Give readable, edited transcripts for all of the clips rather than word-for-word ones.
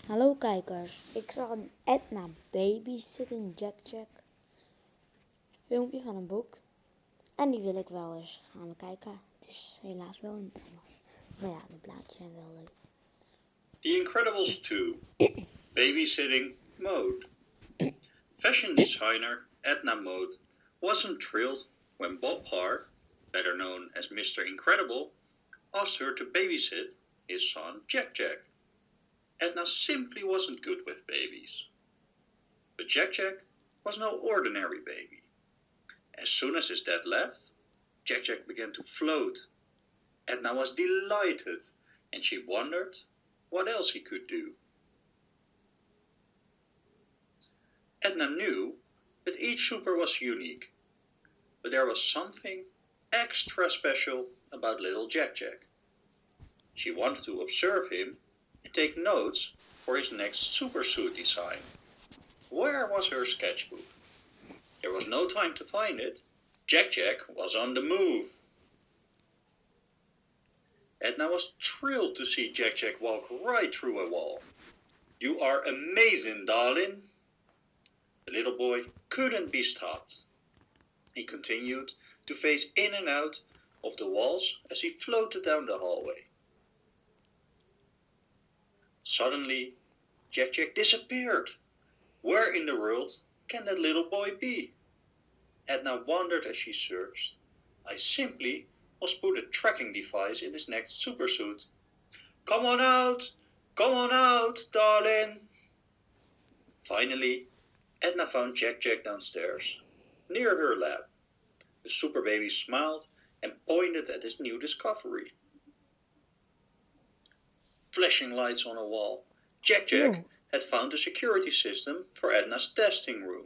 Hallo kijkers, ik zag een Edna babysitting Jack filmpje van een boek en die wil ik wel eens gaan bekijken. Het is helaas wel in het Engels, maar ja, de plaatjes zijn wel leuk. The Incredibles 2 Babysitting Mode. Fashion designer Edna Mode wasn't thrilled when Bob Parr, better known as Mr. Incredible, asked her to babysit his son Jack. Edna simply wasn't good with babies. But Jack was no ordinary baby. As soon as his dad left, Jack began to float. Edna was delighted, and she wondered what else he could do. Edna knew that each super was unique, but there was something extra special about little Jack. She wanted to observe him and take notes for his next supersuit design. Where was her sketchbook? There was no time to find it. Jack was on the move. Edna was thrilled to see Jack walk right through a wall. "You are amazing, darling." The little boy couldn't be stopped. He continued to phase in and out of the walls as he floated down the hallway. Suddenly, Jack disappeared. Where in the world can that little boy be? Edna wondered as she searched. I simply must put a tracking device in his next supersuit. Come on out, darling. Finally, Edna found Jack downstairs, near her lap. The super baby smiled and pointed at his new discovery. Flashing lights on a wall. Jack had found a security system for Edna's testing room.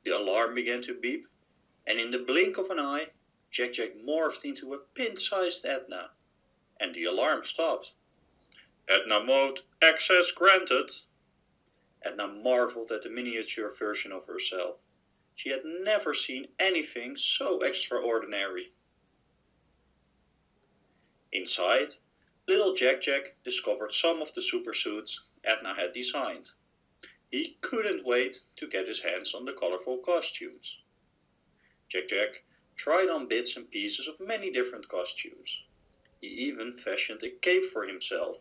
The alarm began to beep, and in the blink of an eye, Jack morphed into a pin-sized Edna, and the alarm stopped. Edna mode, access granted. Edna marveled at the miniature version of herself. She had never seen anything so extraordinary. Inside, little Jack discovered some of the supersuits Edna had designed. He couldn't wait to get his hands on the colorful costumes. Jack tried on bits and pieces of many different costumes. He even fashioned a cape for himself.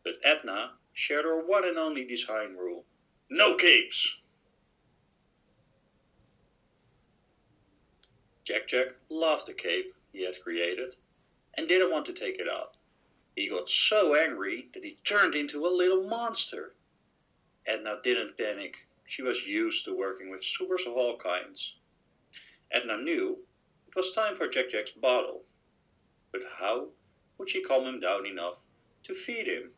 But Edna shared her one and only design rule: no capes! Jack loved the cape he had created and didn't want to take it off. He got so angry that he turned into a little monster. Edna didn't panic. She was used to working with supers of all kinds. Edna knew it was time for Jack's bottle. But how would she calm him down enough to feed him?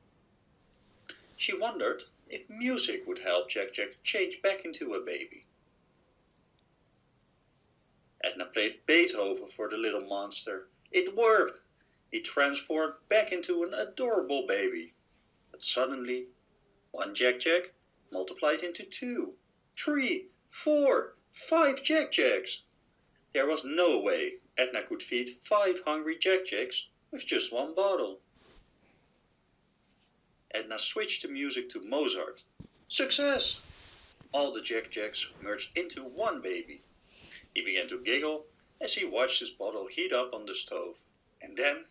She wondered if music would help Jack change back into a baby. Edna played Beethoven for the little monster. It worked! He transformed back into an adorable baby. But suddenly, one Jack multiplied into 2, 3, 4, 5 Jacks. There was no way Edna could feed 5 hungry Jacks with just one bottle. Edna switched the music to Mozart. Success! All the Jacks merged into one baby. He began to giggle as he watched his bottle heat up on the stove. And then,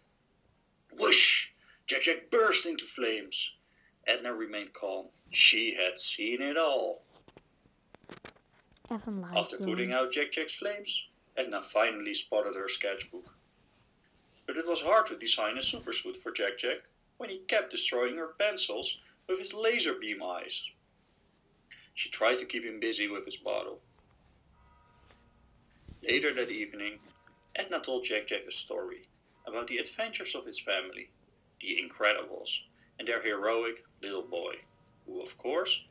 whoosh! Jack burst into flames. Edna remained calm. She had seen it all. After putting out Jack's flames, Edna finally spotted her sketchbook. But it was hard to design a supersuit for Jack when he kept destroying her pencils with his laser beam eyes. She tried to keep him busy with his bottle. Later that evening, Edna told Jack a story about the adventures of his family, the Incredibles, and their heroic little boy, who of course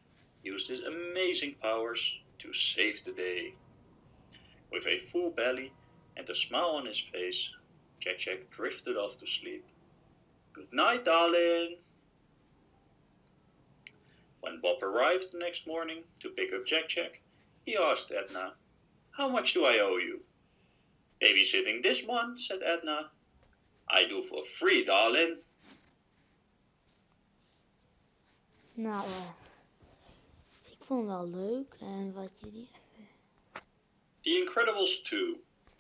used his amazing powers to save the day. With a full belly and a smile on his face, Jack drifted off to sleep. Good night, darling. When Bob arrived the next morning to pick up Jack, he asked Edna, "How much do I owe you?" "Babysitting this one," said Edna. "I do for free, darling." Nou, ik vond het wel leuk. En wat jullie... The Incredibles 2.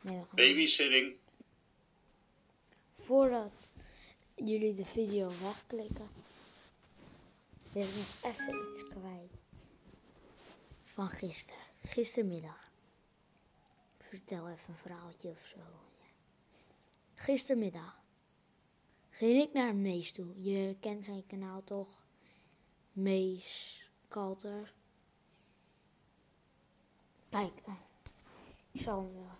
Nee, we gaan Babysitting. Voordat jullie de video wegklikken, wil ik nog even iets kwijt. Van gistermiddag. Ik vertel even een verhaaltje of zo. Gistermiddag ging ik naar Mees toe. Je kent zijn kanaal toch? Mees Kalter. Kijk, ik zal hem wel.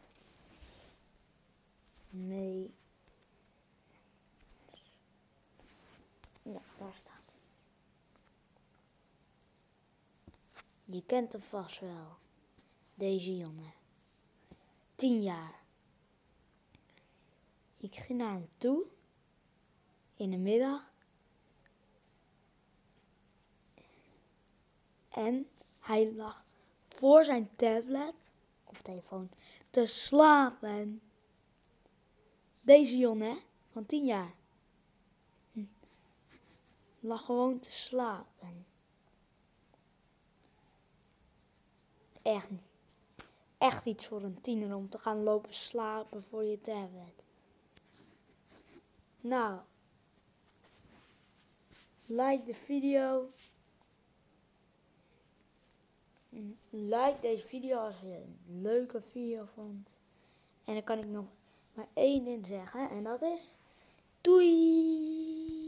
Ja, daar staat hij. Je kent hem vast wel. Deze jongen. 10 jaar. Ik ging naar hem toe. In de middag. En hij lag voor zijn tablet. Of telefoon. Te slapen. Deze jongen, van 10 jaar. Lag gewoon te slapen. Echt iets voor een tiener om te gaan lopen slapen voor je tablet. Nou, like de video. Like deze video als je een leuke video vond. En dan kan ik nog maar één ding zeggen. En dat is doei!